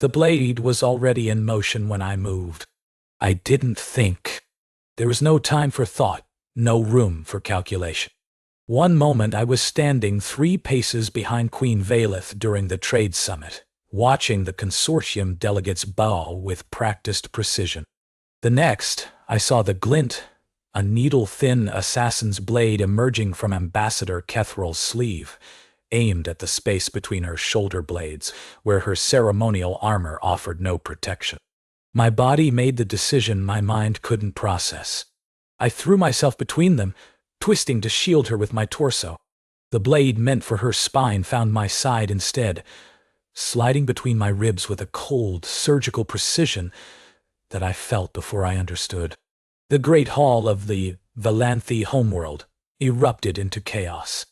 The blade was already in motion when I moved. I didn't think. There was no time for thought, no room for calculation. One moment I was standing 3 paces behind Queen Valeth during the trade summit, watching the consortium delegates bow with practiced precision. The next, I saw the glint, a needle-thin assassin's blade emerging from Ambassador Kethral's sleeve, aimed at the space between her shoulder blades, where her ceremonial armor offered no protection. My body made the decision my mind couldn't process. I threw myself between them, twisting to shield her with my torso. The blade meant for her spine found my side instead, sliding between my ribs with a cold, surgical precision that I felt before I understood. The great hall of the Valanthi homeworld erupted into chaos.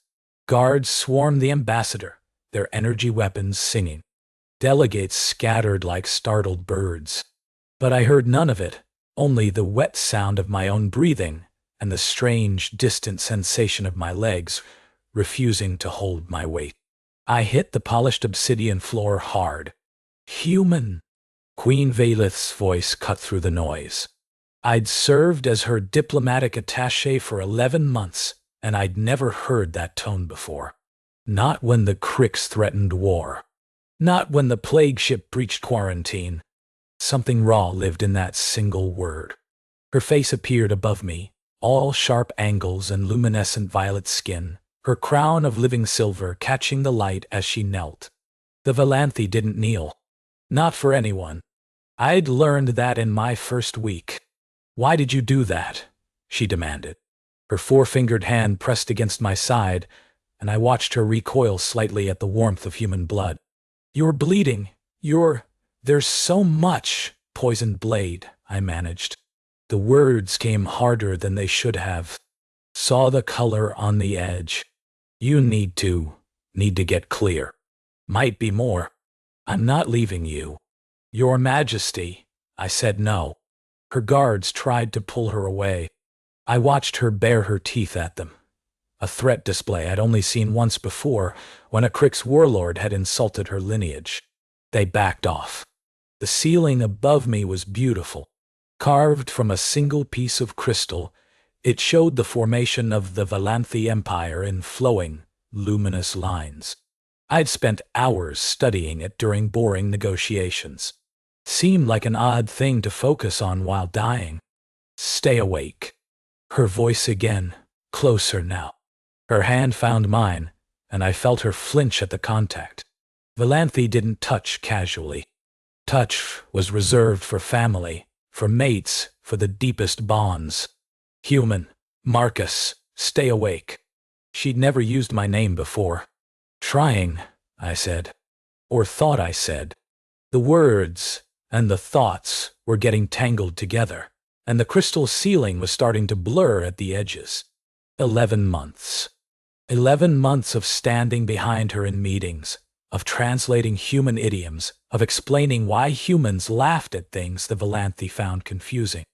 Guards swarmed the ambassador, their energy weapons singing. Delegates scattered like startled birds. But I heard none of it, only the wet sound of my own breathing and the strange, distant sensation of my legs refusing to hold my weight. I hit the polished obsidian floor hard. Human! Queen Valeth's voice cut through the noise. I'd served as her diplomatic attaché for 11 months, and I'd never heard that tone before. Not when the Crix threatened war. Not when the plague ship breached quarantine. Something raw lived in that single word. Her face appeared above me, all sharp angles and luminescent violet skin, her crown of living silver catching the light as she knelt. The Valanthi didn't kneel. Not for anyone. I'd learned that in my first week. "Why did you do that?" she demanded. Her four-fingered hand pressed against my side, and I watched her recoil slightly at the warmth of human blood. "You're bleeding. There's so much." "Poisoned blade," I managed. The words came harder than they should have. "Saw the color on the edge. You need to get clear. Might be more. I'm not leaving you." "Your Majesty." I said no. Her guards tried to pull her away. I watched her bare her teeth at them. A threat display I'd only seen once before, when a Crix warlord had insulted her lineage. They backed off. The ceiling above me was beautiful. Carved from a single piece of crystal, it showed the formation of the Valanthi Empire in flowing, luminous lines. I'd spent hours studying it during boring negotiations. Seemed like an odd thing to focus on while dying. "Stay awake." Her voice again, closer now. Her hand found mine, and I felt her flinch at the contact. Valanthi didn't touch casually. Touch was reserved for family, for mates, for the deepest bonds. "Human, Marcus, stay awake." She'd never used my name before. "Trying," I said. Or thought I said. The words and the thoughts were getting tangled together, and the crystal ceiling was starting to blur at the edges. 11 months. 11 months of standing behind her in meetings, of translating human idioms, of explaining why humans laughed at things the Valanthi found confusing.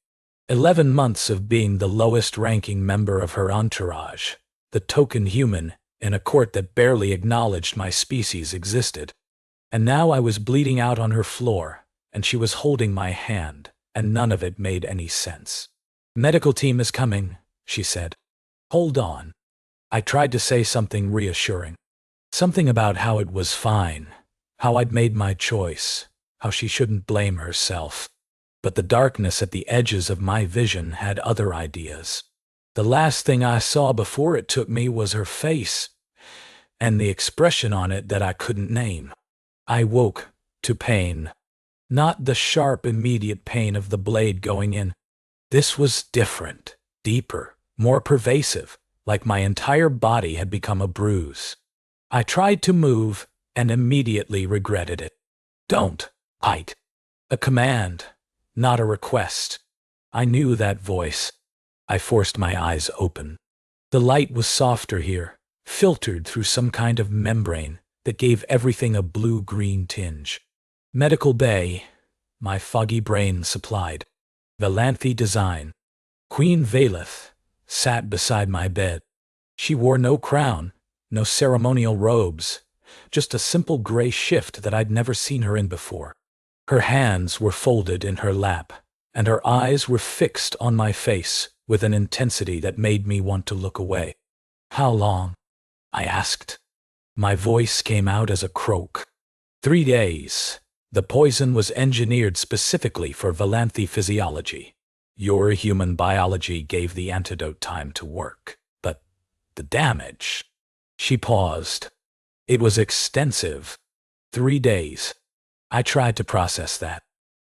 11 months of being the lowest-ranking member of her entourage, the token human in a court that barely acknowledged my species existed. And now I was bleeding out on her floor, and she was holding my hand, and none of it made any sense. "Medical team is coming," she said. "Hold on." I tried to say something reassuring. Something about how it was fine, how I'd made my choice, how she shouldn't blame herself. But the darkness at the edges of my vision had other ideas. The last thing I saw before it took me was her face, and the expression on it that I couldn't name. I woke to pain. Not the sharp, immediate pain of the blade going in. This was different, deeper, more pervasive, like my entire body had become a bruise. I tried to move and immediately regretted it. "Don't bite." A command, not a request. I knew that voice. I forced my eyes open. The light was softer here, filtered through some kind of membrane that gave everything a blue-green tinge. Medical bay, my foggy brain supplied. Valanthi design. Queen Valeth sat beside my bed. She wore no crown, no ceremonial robes, just a simple gray shift that I'd never seen her in before. Her hands were folded in her lap, and her eyes were fixed on my face with an intensity that made me want to look away. "How long?" I asked. My voice came out as a croak. 3 days. The poison was engineered specifically for Valanthi physiology. Your human biology gave the antidote time to work. But the damage. She paused. It was extensive. 3 days. I tried to process that.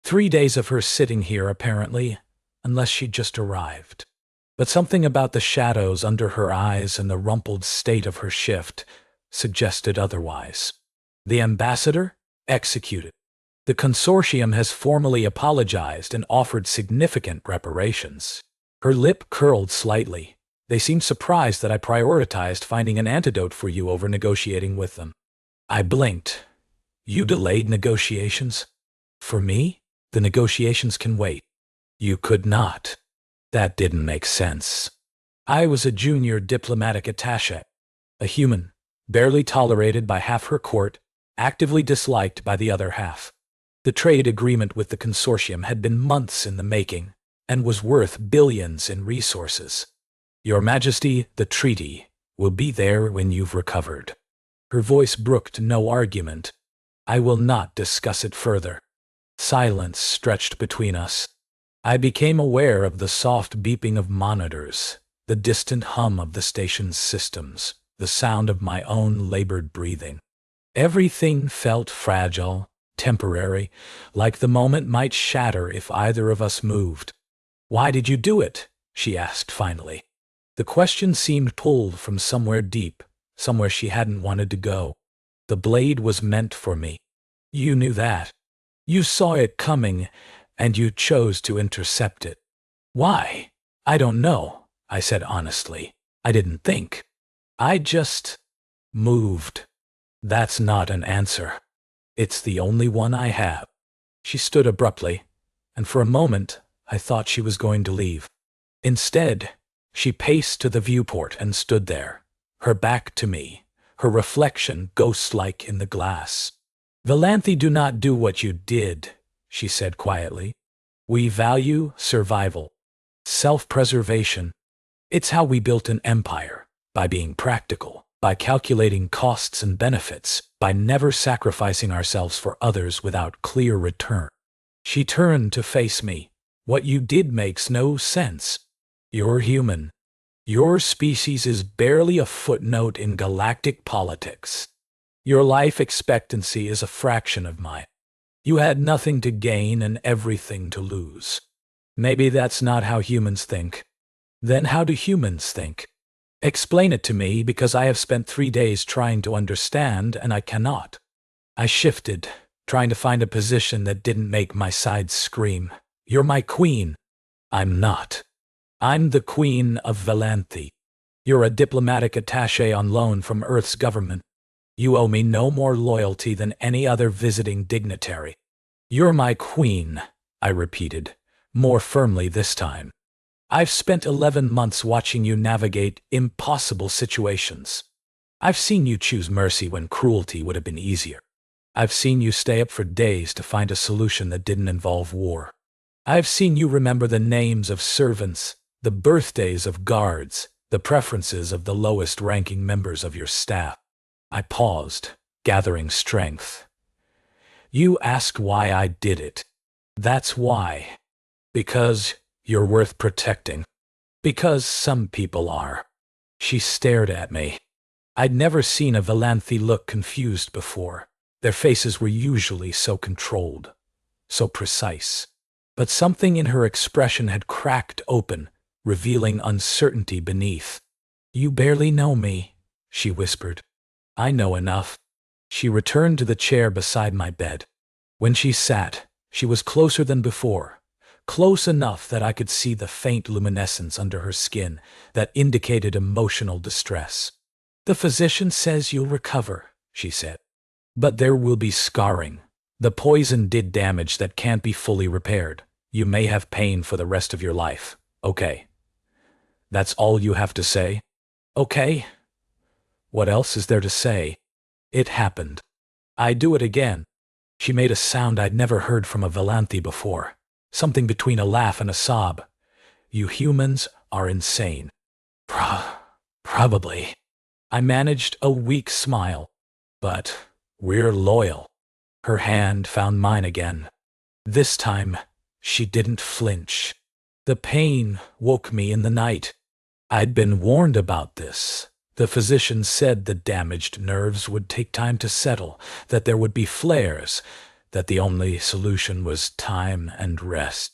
3 days of her sitting here, apparently, unless she'd just arrived. But something about the shadows under her eyes and the rumpled state of her shift suggested otherwise. The ambassador? Executed. The consortium has formally apologized and offered significant reparations. Her lip curled slightly. They seemed surprised that I prioritized finding an antidote for you over negotiating with them. I blinked. You delayed negotiations? For me? The negotiations can wait. You could not. That didn't make sense. I was a junior diplomatic attaché, a human, barely tolerated by half her court, actively disliked by the other half. The trade agreement with the consortium had been months in the making and was worth billions in resources. Your Majesty, the treaty will be there when you've recovered. Her voice brooked no argument. I will not discuss it further. Silence stretched between us. I became aware of the soft beeping of monitors, the distant hum of the station's systems, the sound of my own labored breathing. Everything felt fragile, temporary, like the moment might shatter if either of us moved. "Why did you do it?" she asked finally. The question seemed pulled from somewhere deep, somewhere she hadn't wanted to go. The blade was meant for me. You knew that. You saw it coming, and you chose to intercept it. Why? I don't know, I said honestly. I didn't think. I just moved. That's not an answer. It's the only one I have. She stood abruptly, and for a moment I thought she was going to leave. Instead, she paced to the viewport and stood there, her back to me, her reflection ghost-like in the glass. "Valanthi do not do what you did," she said quietly. "We value survival, self-preservation. It's how we built an empire, by being practical, by calculating costs and benefits, by never sacrificing ourselves for others without clear return." She turned to face me. "What you did makes no sense. You're human. Your species is barely a footnote in galactic politics. Your life expectancy is a fraction of mine. You had nothing to gain and everything to lose. Maybe that's not how humans think. Then how do humans think? Explain it to me, because I have spent 3 days trying to understand, and I cannot." I shifted, trying to find a position that didn't make my sides scream. "You're my queen." "I'm not. I'm the queen of Valanthi. You're a diplomatic attaché on loan from Earth's government. You owe me no more loyalty than any other visiting dignitary." "You're my queen," I repeated, more firmly this time. "I've spent 11 months watching you navigate impossible situations. I've seen you choose mercy when cruelty would have been easier. I've seen you stay up for days to find a solution that didn't involve war. I've seen you remember the names of servants, the birthdays of guards, the preferences of the lowest-ranking members of your staff." I paused, gathering strength. "You asked why I did it. That's why. Because you're worth protecting. Because some people are." She stared at me. I'd never seen a Valanthi look confused before. Their faces were usually so controlled, so precise. But something in her expression had cracked open, revealing uncertainty beneath. "You barely know me," she whispered. "I know enough." She returned to the chair beside my bed. When she sat, she was closer than before, close enough that I could see the faint luminescence under her skin that indicated emotional distress. "The physician says you'll recover," she said. "But there will be scarring. The poison did damage that can't be fully repaired. You may have pain for the rest of your life. Okay. That's all you have to say?" "Okay. What else is there to say? It happened. I do it again. She made a sound I'd never heard from a Valanthi before, something between a laugh and a sob. You humans are insane. Probably. I managed a weak smile. But we're loyal. Her hand found mine again. This time, she didn't flinch. The pain woke me in the night. I'd been warned about this. The physician said the damaged nerves would take time to settle, that there would be flares, that the only solution was time and rest.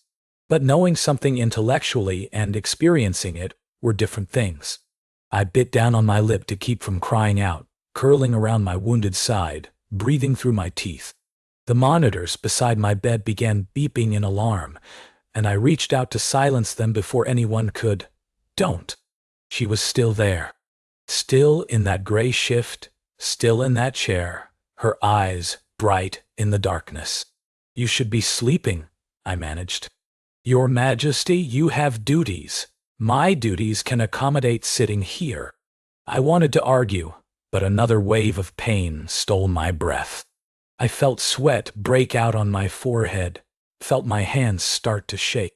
But knowing something intellectually and experiencing it were different things. I bit down on my lip to keep from crying out, curling around my wounded side, breathing through my teeth. The monitors beside my bed began beeping in alarm, and I reached out to silence them before anyone could. Don't. She was still there. Still in that gray shift, still in that chair, her eyes bright in the darkness. You should be sleeping, I managed. Your Majesty, you have duties. My duties can accommodate sitting here. I wanted to argue, but another wave of pain stole my breath. I felt sweat break out on my forehead, felt my hands start to shake.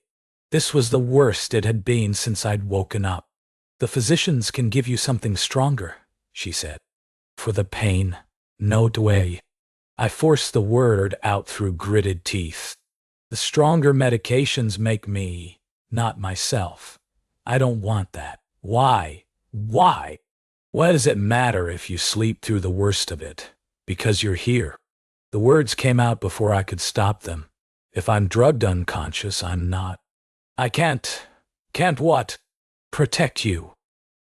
This was the worst it had been since I'd woken up. The physicians can give you something stronger, she said. For the pain, no way. I forced the word out through gritted teeth. The stronger medications make me, not myself. I don't want that. Why? Why? What does it matter if you sleep through the worst of it? Because you're here. The words came out before I could stop them. If I'm drugged unconscious, I'm not. I can't what? Protect you.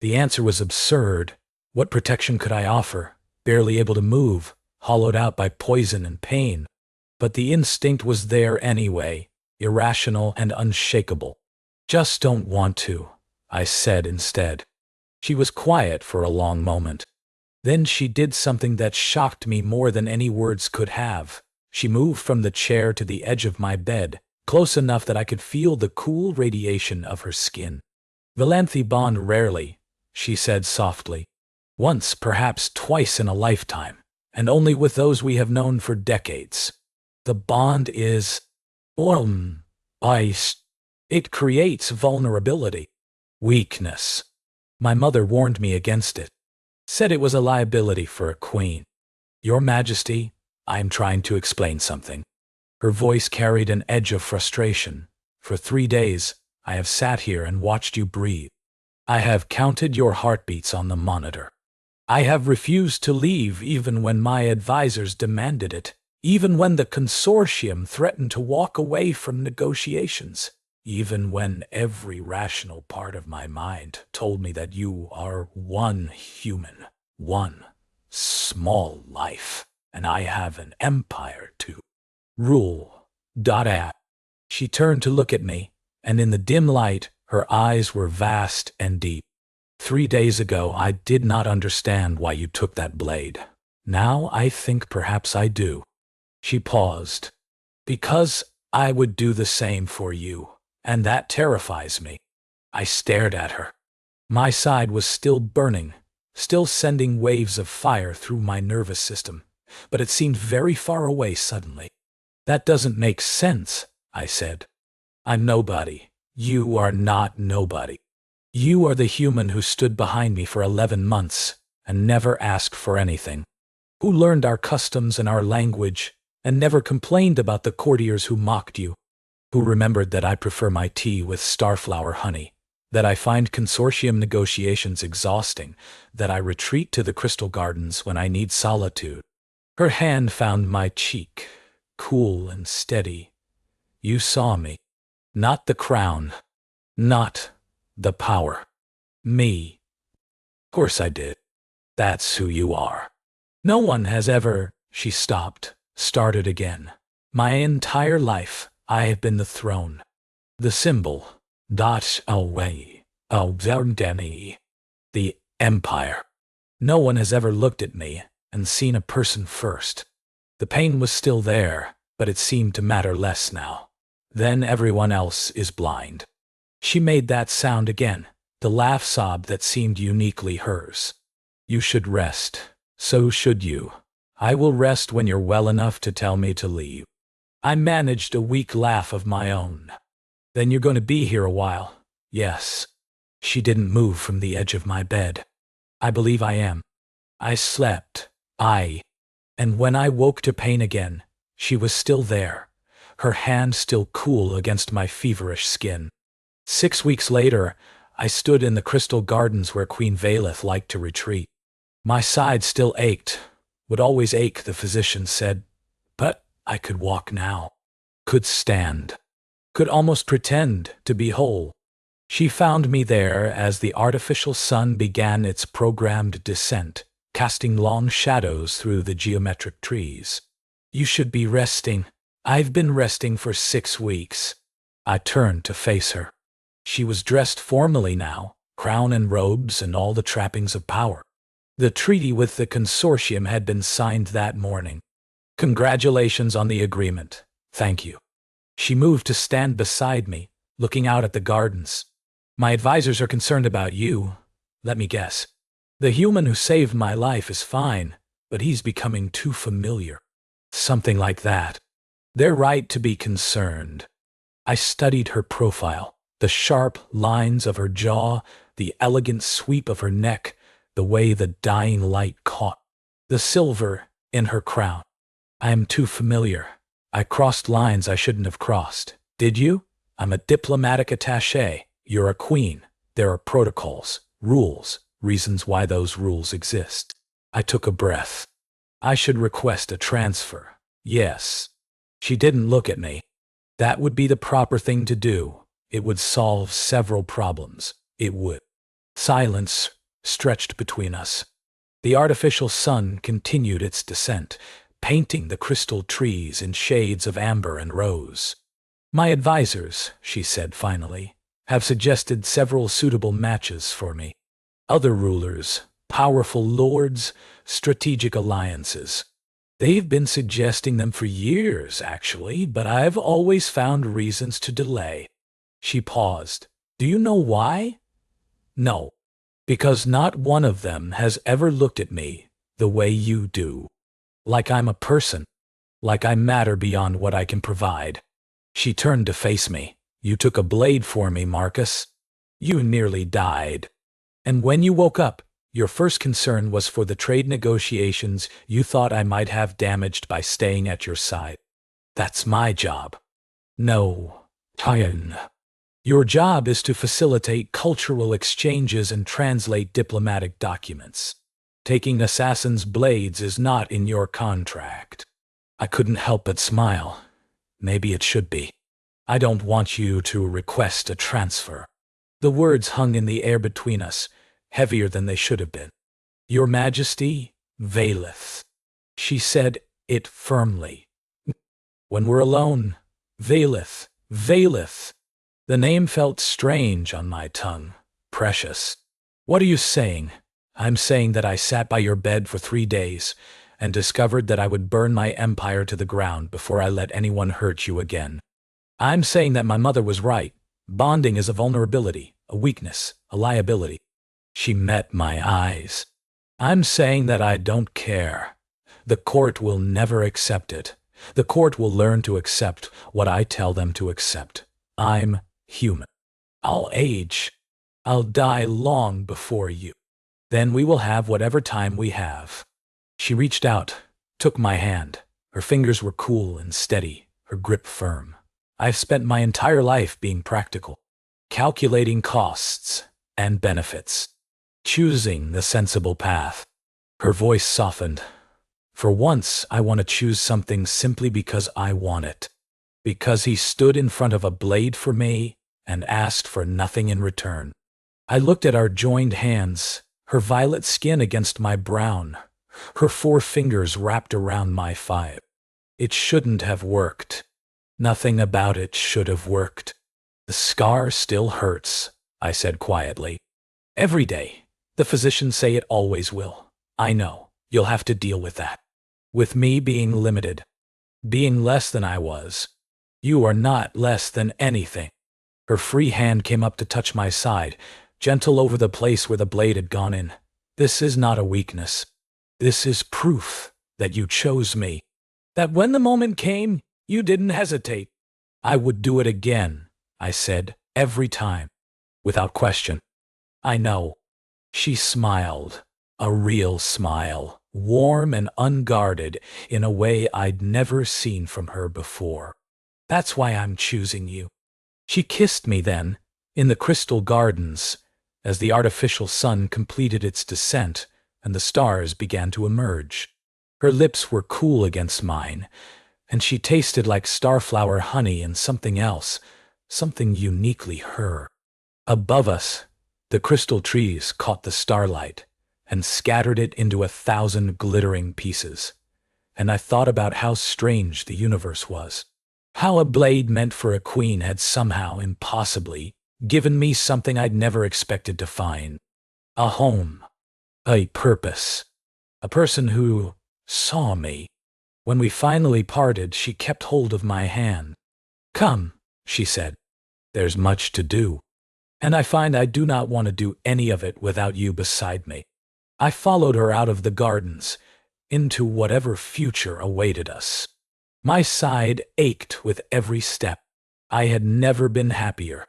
The answer was absurd. What protection could I offer? Barely able to move, hollowed out by poison and pain. But the instinct was there anyway, irrational and unshakable. Just don't want to, I said instead. She was quiet for a long moment. Then she did something that shocked me more than any words could have. She moved from the chair to the edge of my bed, close enough that I could feel the cool radiation of her skin. Valanthi bond rarely, she said softly. Once, perhaps twice in a lifetime, and only with those we have known for decades. The bond is ice. It creates vulnerability, weakness. My mother warned me against it, said it was a liability for a queen. Your Majesty, I am trying to explain something. Her voice carried an edge of frustration. For 3 days, I have sat here and watched you breathe. I have counted your heartbeats on the monitor. I have refused to leave even when my advisors demanded it, even when the consortium threatened to walk away from negotiations, even when every rational part of my mind told me that you are one human, one small life, and I have an empire to rule. She turned to look at me, and in the dim light, her eyes were vast and deep. 3 days ago, I did not understand why you took that blade. Now I think perhaps I do. She paused. Because I would do the same for you, and that terrifies me. I stared at her. My side was still burning, still sending waves of fire through my nervous system, but it seemed very far away suddenly. That doesn't make sense, I said. I'm nobody. You are not nobody. You are the human who stood behind me for 11 months and never asked for anything, who learned our customs and our language and never complained about the courtiers who mocked you, who remembered that I prefer my tea with starflower honey, that I find consortium negotiations exhausting, that I retreat to the crystal gardens when I need solitude. Her hand found my cheek, cool and steady. You saw me. Not the crown. Not the power. Me. Of course I did. That's who you are. No one has ever. She stopped, started again. My entire life, I have been the throne. The symbol. Away. The empire. No one has ever looked at me and seen a person first. The pain was still there, but it seemed to matter less now. Then everyone else is blind. She made that sound again, the laugh sob that seemed uniquely hers. You should rest. So should you. I will rest when you're well enough to tell me to leave. I managed a weak laugh of my own. Then you're going to be here a while. Yes. She didn't move from the edge of my bed. I believe I am. I slept. And when I woke to pain again, she was still there, her hand still cool against my feverish skin. 6 weeks later, I stood in the crystal gardens where Queen Valeth liked to retreat. My side still ached, would always ache, the physician said, but I could walk now, could stand, could almost pretend to be whole. She found me there as the artificial sun began its programmed descent, casting long shadows through the geometric trees. You should be resting. I've been resting for 6 weeks. I turned to face her. She was dressed formally now, crown and robes and all the trappings of power. The treaty with the consortium had been signed that morning. Congratulations on the agreement. Thank you. She moved to stand beside me, looking out at the gardens. My advisors are concerned about you. Let me guess. The human who saved my life is fine, but he's becoming too familiar. Something like that. They're right to be concerned. I studied her profile, the sharp lines of her jaw, the elegant sweep of her neck, the way the dying light caught the silver in her crown. I am too familiar. I crossed lines I shouldn't have crossed. Did you? I'm a diplomatic attaché. You're a queen. There are protocols, rules, reasons why those rules exist. I took a breath. I should request a transfer. Yes. She didn't look at me. That would be the proper thing to do. It would solve several problems. It would. Silence stretched between us. The artificial sun continued its descent, painting the crystal trees in shades of amber and rose. My advisors, she said finally, have suggested several suitable matches for me. Other rulers, powerful lords, strategic alliances. They've been suggesting them for years, actually, but I've always found reasons to delay. She paused. Do you know why? No. Because not one of them has ever looked at me the way you do. Like I'm a person. Like I matter beyond what I can provide. She turned to face me. You took a blade for me, Marcus. You nearly died. And when you woke up, your first concern was for the trade negotiations you thought I might have damaged by staying at your side. That's my job. No, Tyan. Your job is to facilitate cultural exchanges and translate diplomatic documents. Taking assassins' blades is not in your contract. I couldn't help but smile. Maybe it should be. I don't want you to request a transfer. The words hung in the air between us, heavier than they should have been. Your Majesty, Valeth. She said it firmly. When we're alone, Valeth, Valeth. The name felt strange on my tongue, precious. What are you saying? I'm saying that I sat by your bed for 3 days and discovered that I would burn my empire to the ground before I let anyone hurt you again. I'm saying that my mother was right. Bonding is a vulnerability, a weakness, a liability. She met my eyes. I'm saying that I don't care. The court will never accept it. The court will learn to accept what I tell them to accept. I'm human. I'll age. I'll die long before you. Then we will have whatever time we have. She reached out, took my hand. Her fingers were cool and steady, her grip firm. I've spent my entire life being practical, calculating costs and benefits, choosing the sensible path. Her voice softened. For once, I want to choose something simply because I want it. Because he stood in front of a blade for me and asked for nothing in return. I looked at our joined hands, her violet skin against my brown, her 4 fingers wrapped around my 5. It shouldn't have worked. Nothing about it should have worked. The scar still hurts, I said quietly. Every day. The physicians say it always will. I know. You'll have to deal with that. With me being limited. Being less than I was. You are not less than anything. Her free hand came up to touch my side, gentle over the place where the blade had gone in. This is not a weakness. This is proof. that you chose me, that when the moment came, you didn't hesitate. I would do it again, I said, every time, without question. I know. She smiled, a real smile, warm and unguarded in a way I'd never seen from her before. That's why I'm choosing you. She kissed me then, in the crystal gardens, as the artificial sun completed its descent and the stars began to emerge. Her lips were cool against mine, and she tasted like starflower honey and something else, something uniquely her. Above us, the crystal trees caught the starlight and scattered it into 1,000 glittering pieces, and I thought about how strange the universe was. How a blade meant for a queen had somehow, impossibly, given me something I'd never expected to find. A home, a purpose, a person who saw me. When we finally parted, she kept hold of my hand. Come, she said, there's much to do, and I find I do not want to do any of it without you beside me. I followed her out of the gardens, into whatever future awaited us. My side ached with every step. I had never been happier.